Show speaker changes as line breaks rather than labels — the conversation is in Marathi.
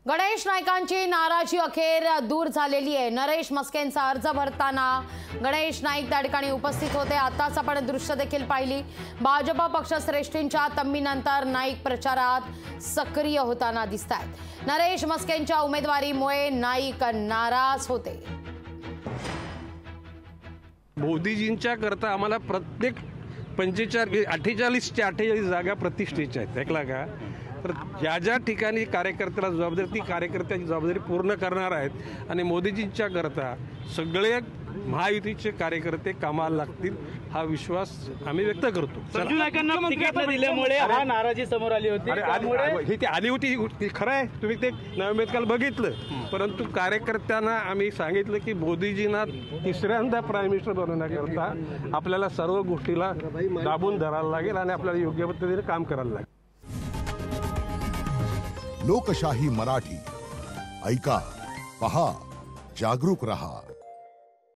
गणेश नाईकांची नाराजी अखेर दूर झालेली आहे। नरेश मस्केंचा अर्ज भरताना गणेश नाईक त्या ठिकाणी उपस्थित होते। आताच आपण दृश्य देखील पाहिली। भाजपा पक्षश्रेष्ठींच्या तम्मीनंतर नाईक प्रचारात सक्रिय होताना दिसतात। नरेश मस्केंच्या उमेदवारीमुळे नाईक नाराज होते।
मोदीजींच्या करता आम्हाला प्रत्येक 48 जागा प्रतिष्ठेच्या आहेत। ऐकला का? तर ज्या ठिकाणी कार्यकर्त्याला जबाबदारी ती कार्यकर्त्याची जबाबदारी पूर्ण करणार आहेत आणि मोदीजींच्या करता सगळे महायुतीचे कार्यकर्ते कामाला लागतील हा विश्वास आम्ही व्यक्त करतो।
संजू नाईकांना तिकीट न दिल्यामुळे हा नाराजी समोर आली होती।
ही ती आली होती खरं आहे, तुम्ही ते नवमेतकाल बघितलं, परंतु कार्यकर्त्यांना आम्ही सांगितलं की मोदीजींना तिसऱ्यांदा प्राईम मिनिस्टर बनवण्याकरता आपल्याला सर्व गोष्टीला दाबून धरायला लागेल आणि आपल्याला योग्य पद्धतीने काम करायला लागेल।
लोकशाही मराठी ऐका, पहा, जागरूक रहा।